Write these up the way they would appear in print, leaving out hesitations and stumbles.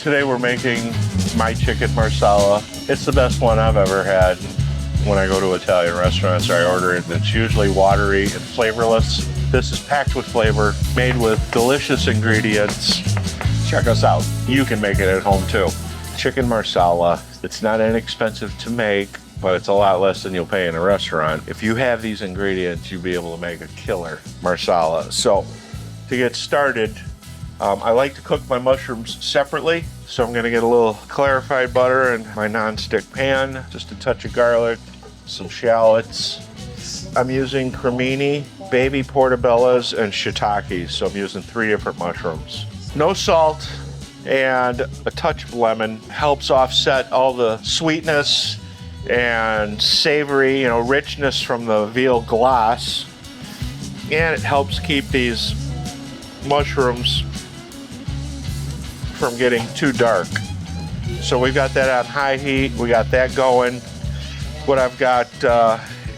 Today we're making my chicken marsala. It's the best one I've ever had. When I go to Italian restaurants, I order it, and it's usually watery and flavorless. This is packed with flavor, made with delicious ingredients. Check us out. You can make it at home too. Chicken marsala. It's not inexpensive to make, but it's a lot less than you'll pay in a restaurant. If you have these ingredients, you'll be able to make a killer marsala. So to get started, I like to cook my mushrooms separately. So I'm gonna get a little clarified butter in my non-stick pan, just a touch of garlic, some shallots. I'm using cremini, baby portobellos, and shiitake. So I'm using 3 different mushrooms. No salt and a touch of lemon helps offset all the sweetness and savory, richness from the Veal Glace. And it helps keep these mushrooms from getting too dark. So we got that on high heat, we got that going. What I've got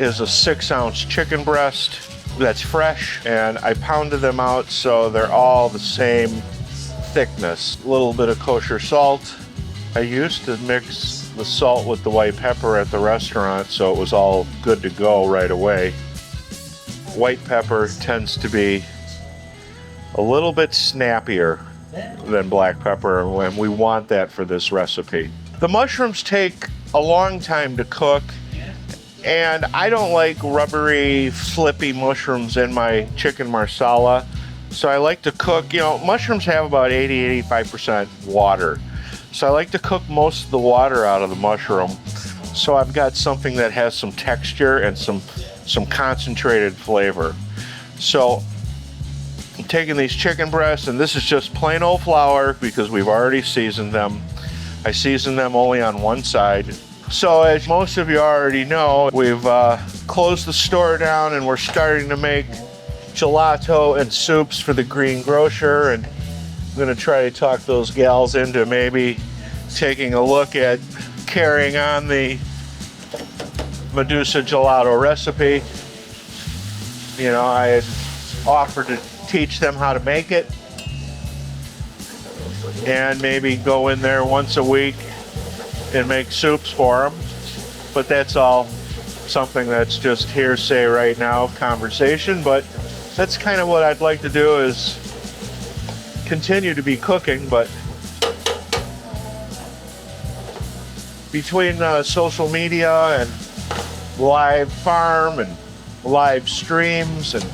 is a 6-ounce chicken breast that's fresh, and I pounded them out so they're all the same thickness. A little bit of kosher salt. I used to mix the salt with the white pepper at the restaurant, so it was all good to go right away. White pepper tends to be a little bit snappier than black pepper, and we want that for this recipe. The mushrooms take a long time to cook, and I don't like rubbery, flippy mushrooms in my chicken marsala. So I like to cook, mushrooms have about 80-85% water. So I like to cook most of the water out of the mushroom. So I've got something that has some texture and some concentrated flavor. So I'm taking these chicken breasts, and this is just plain old flour because we've already seasoned them. I seasoned them only on one side. So as most of you already know, we've closed the store down and we're starting to make gelato and soups for the green grocer, and I'm gonna try to talk those gals into maybe taking a look at carrying on the Medusa gelato recipe. I had offered to teach them how to make it and maybe go in there once a week and make soups for them, but that's all something that's just hearsay right now, conversation. But that's kind of what I'd like to do, is continue to be cooking, but between social media and live farm and live streams and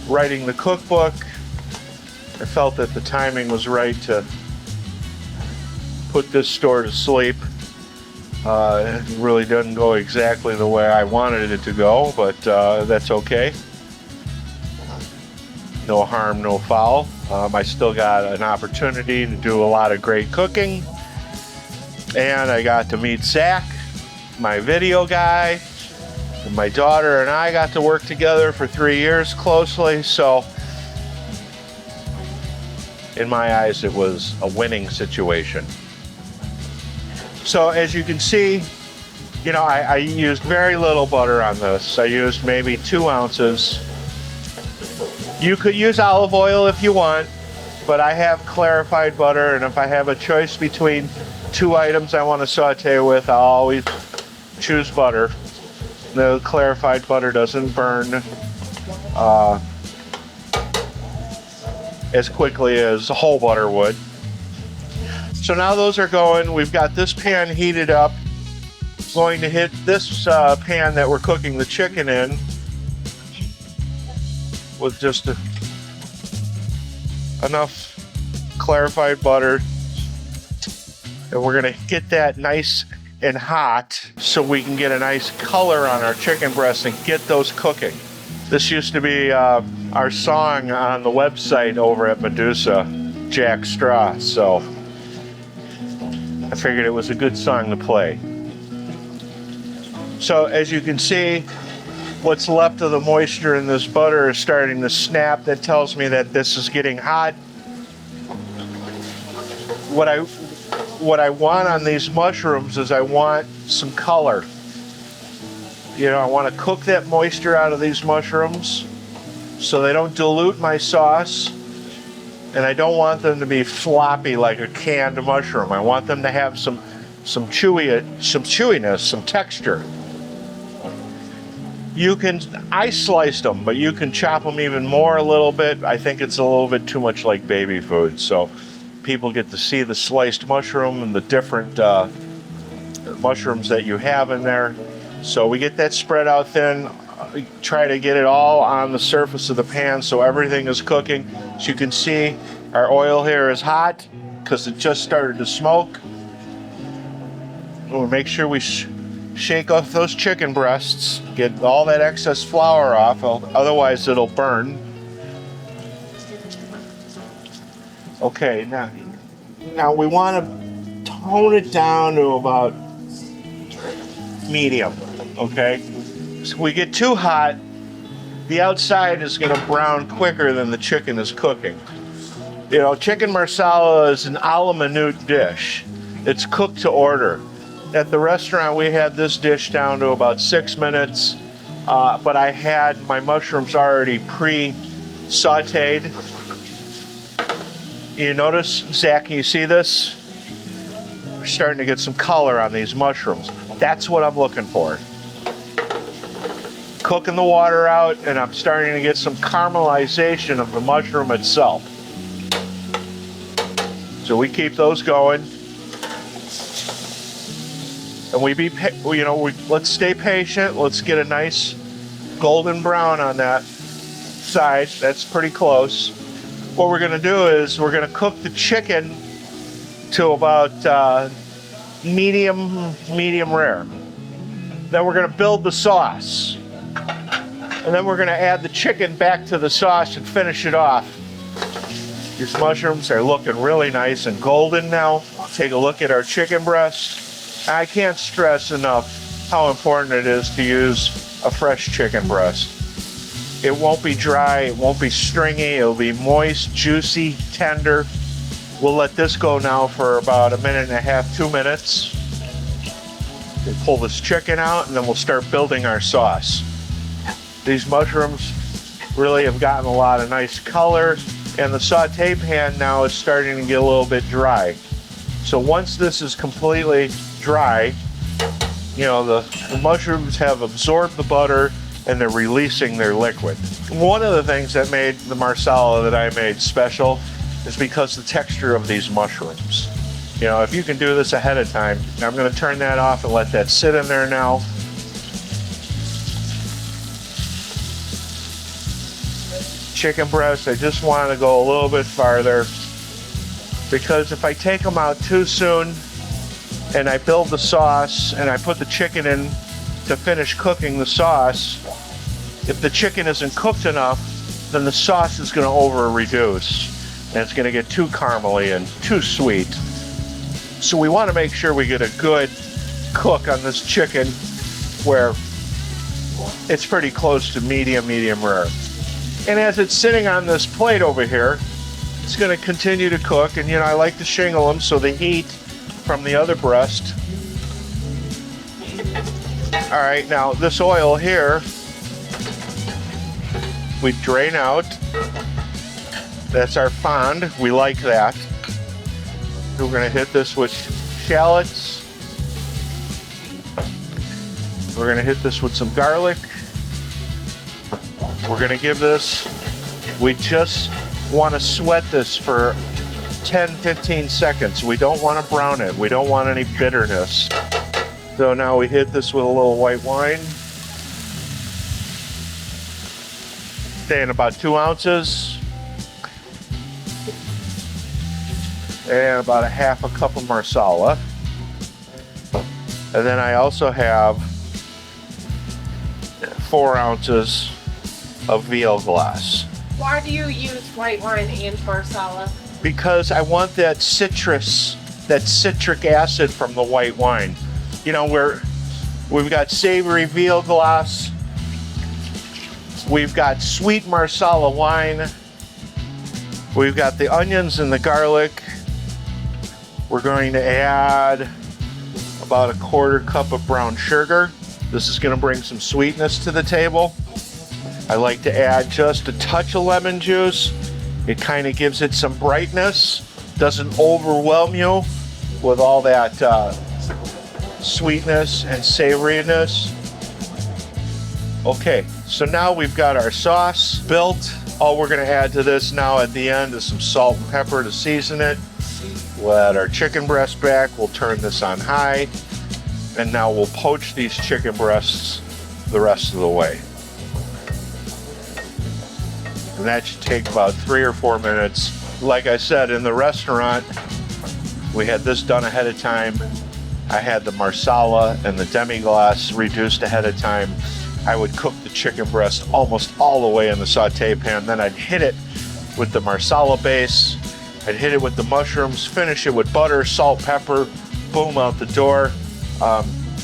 writing the cookbook, I felt that the timing was right to put this store to sleep. It really doesn't go exactly the way I wanted it to go, but that's okay. No harm, no foul. I still got an opportunity to do a lot of great cooking, and I got to meet Zach, my video guy, and my daughter and I got to work together for 3 years closely. So in my eyes, it was a winning situation. So as you can see, I used very little butter on this. I used maybe 2 ounces. You could use olive oil if you want, but I have clarified butter, and if I have a choice between 2 items I want to saute with, I'll always choose butter. The clarified butter doesn't burn as quickly as whole butter would. So now those are going. We've got this pan heated up. Going to hit this pan that we're cooking the chicken in with just enough clarified butter. And we're gonna get that nice and hot so we can get a nice color on our chicken breasts and get those cooking. This used to be our song on the website over at Medusa, Jack Straw, so I figured it was a good song to play. So as you can see, what's left of the moisture in this butter is starting to snap. That tells me that this is getting hot. What I want on these mushrooms is I want some color. I want to cook that moisture out of these mushrooms so they don't dilute my sauce. And I don't want them to be floppy like a canned mushroom. I want them to have some chewiness, some texture. I sliced them, but you can chop them even more a little bit. I think it's a little bit too much like baby food. So people get to see the sliced mushroom and the different mushrooms that you have in there. So we get that spread out thin. Try to get it all on the surface of the pan so everything is cooking. As you can see, our oil here is hot because it just started to smoke. We'll make sure we shake off those chicken breasts, get all that excess flour off, otherwise it'll burn. Okay, now we want to tone it down to about medium, okay? So if we get too hot, the outside is going to brown quicker than the chicken is cooking. You know, chicken marsala is an a la minute dish. It's cooked to order. At the restaurant, we had this dish down to about 6 minutes, but I had my mushrooms already pre-sauteed. You notice, Zach, can you see this? We're starting to get some color on these mushrooms. That's what I'm looking for. Cooking the water out, and I'm starting to get some caramelization of the mushroom itself. So we keep those going. And let's stay patient. Let's get a nice golden brown on that side. That's pretty close. What we're gonna do is we're gonna cook the chicken to about medium rare. Then we're gonna build the sauce. And then we're gonna add the chicken back to the sauce and finish it off. These mushrooms are looking really nice and golden now. Take a look at our chicken breast. I can't stress enough how important it is to use a fresh chicken breast. It won't be dry, it won't be stringy, it'll be moist, juicy, tender. We'll let this go now for about 1.5 to 2 minutes. We'll pull this chicken out and then we'll start building our sauce. These mushrooms really have gotten a lot of nice color, and the saute pan now is starting to get a little bit dry. So once this is completely dry, you know, the mushrooms have absorbed the butter and they're releasing their liquid. One of the things that made the marsala that I made special is because the texture of these mushrooms. You know, if you can do this ahead of time, I'm going to turn that off and let that sit in there now. Chicken breast, I just want to go a little bit farther, because if I take them out too soon and I build the sauce and I put the chicken in to finish cooking the sauce, if the chicken isn't cooked enough, then the sauce is going to over reduce and it's going to get too caramely and too sweet. So we want to make sure we get a good cook on this chicken where it's pretty close to medium rare. And as it's sitting on this plate over here, it's going to continue to cook. And, you know, I like to shingle them so the heat from the other breast. All right, now this oil here, we drain out. That's our fond. We like that. We're going to hit this with shallots. We're going to hit this with some garlic. We're going to give this, we just want to sweat this for 10-15 seconds. We don't want to brown it. We don't want any bitterness. So now we hit this with a little white wine. Staying about 2 ounces. And about 1/2 cup of marsala. And then I also have 4 ounces of Veal Glace. Why do you use white wine and marsala? Because I want that citrus, that citric acid from the white wine. You know, we've got savory Veal Glace, we've got sweet marsala wine, we've got the onions and the garlic. We're going to add about 1/4 cup of brown sugar. This is going to bring some sweetness to the table. I like to add just a touch of lemon juice It kind of gives it some brightness, doesn't overwhelm you with all that sweetness and savoriness. Okay, so now we've got our sauce built. All we're gonna add to this now at the end is some salt and pepper to season it. We'll add our chicken breast back. We'll turn this on high. And now we'll poach these chicken breasts the rest of the way. And that should take about 3 or 4 minutes. Like I said, in the restaurant, we had this done ahead of time. I had the marsala and the demi-glace reduced ahead of time. I would cook the chicken breast almost all the way in the saute pan. Then I'd hit it with the marsala base. I'd hit it with the mushrooms, finish it with butter, salt, pepper, boom, out the door.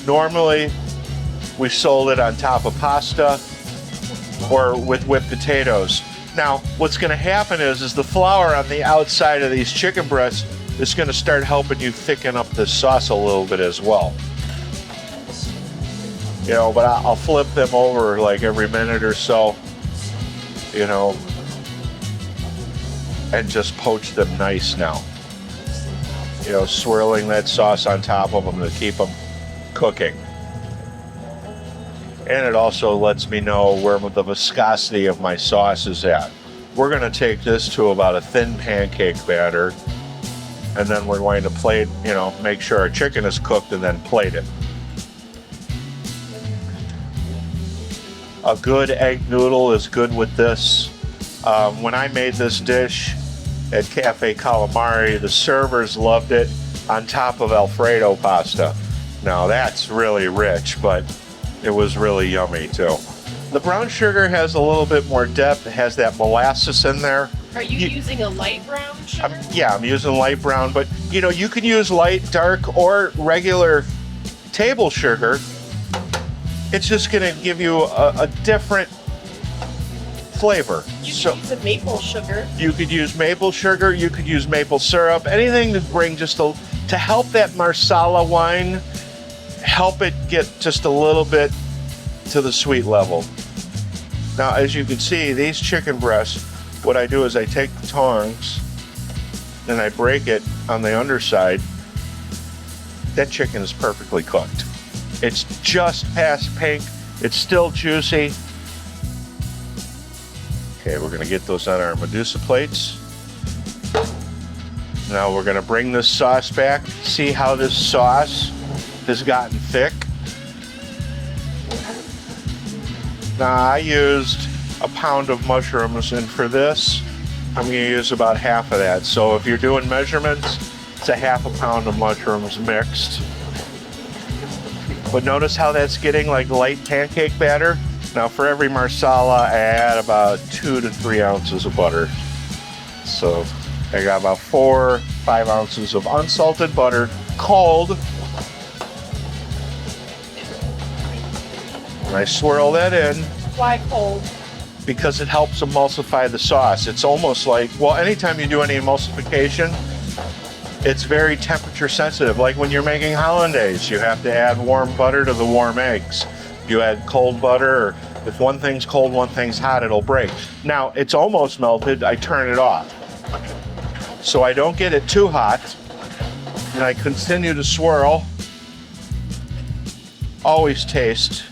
Normally, we sold it on top of pasta or with whipped potatoes. Now, what's gonna happen is the flour on the outside of these chicken breasts is gonna start helping you thicken up the sauce a little bit as well. You know, but I'll flip them over like every minute or so, you know, and just poach them nice now. You know, swirling that sauce on top of them to keep them cooking. And it also lets me know where the viscosity of my sauce is at. We're gonna take this to about a thin pancake batter, and then we're going to plate, you know, make sure our chicken is cooked and then plate it. A good egg noodle is good with this. When I made this dish at Cafe Culinary, the servers loved it on top of Alfredo pasta. Now that's really rich, but it was really yummy too. The brown sugar has a little bit more depth. It has that molasses in there. Are you using a light brown sugar? Yeah, I'm using light brown, but you know, you can use light, dark, or regular table sugar. It's just gonna give you a different flavor. You can use a maple sugar. You could use maple sugar, you could use maple syrup, anything to bring just to help that marsala wine, help it get just a little bit to the sweet level. Now, as you can see, these chicken breasts, what I do is I take the tongs and I break it on the underside. That chicken is perfectly cooked. It's just past pink. It's still juicy. Okay, we're gonna get those on our Medusa plates. Now we're gonna bring this sauce back. See how this sauce has gotten thick. Now I used a pound of mushrooms, and for this, I'm gonna use about half of that. So if you're doing measurements, it's a half a pound of mushrooms mixed. But notice how that's getting like light pancake batter. Now for every marsala, I add about 2 to 3 ounces of butter. So I got about 4 or 5 ounces of unsalted butter, cold. And I swirl that in. Why cold? Because it helps emulsify the sauce. It's almost like, well, anytime you do any emulsification, it's very temperature sensitive. Like when you're making hollandaise, you have to add warm butter to the warm eggs. You add cold butter, or if one thing's cold, one thing's hot, it'll break. Now, it's almost melted, I turn it off. So I don't get it too hot, and I continue to swirl. Always taste.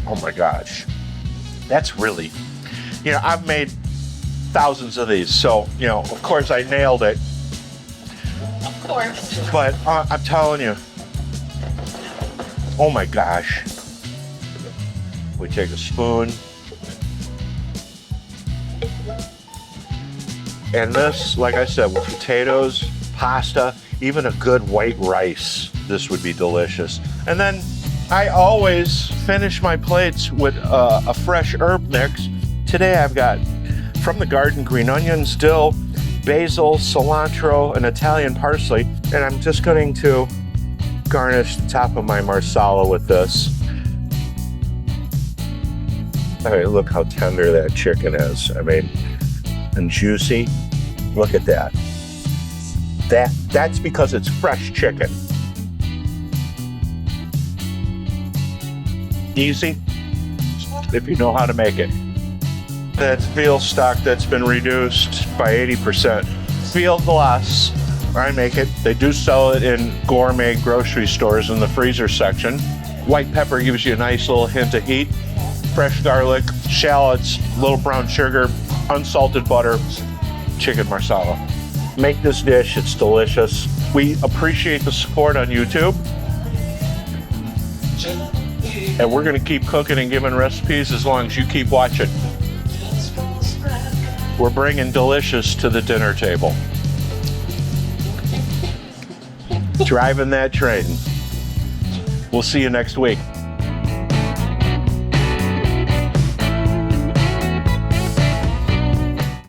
Oh my gosh. That's really, you know, I've made thousands of these, so, you know, of course I nailed it. Of course. But I'm telling you, oh my gosh. We take a spoon. And this, like I said, with potatoes, pasta, even a good white rice, this would be delicious. And then I always finish my plates with a fresh herb mix. Today I've got from the garden green onions, dill, basil, cilantro, and Italian parsley. And I'm just going to garnish the top of my marsala with this. All right, look how tender that chicken is. I mean, and juicy. Look at that. That's because it's fresh chicken. Easy, if you know how to make it. That's veal stock that's been reduced by 80%. Veal Glace, I make it. They do sell it in gourmet grocery stores in the freezer section. White pepper gives you a nice little hint of heat. Fresh garlic, shallots, little brown sugar, unsalted butter, chicken marsala. Make this dish, it's delicious. We appreciate the support on YouTube. And we're gonna keep cooking and giving recipes as long as you keep watching. We're bringing delicious to the dinner table. Driving that train. We'll see you next week.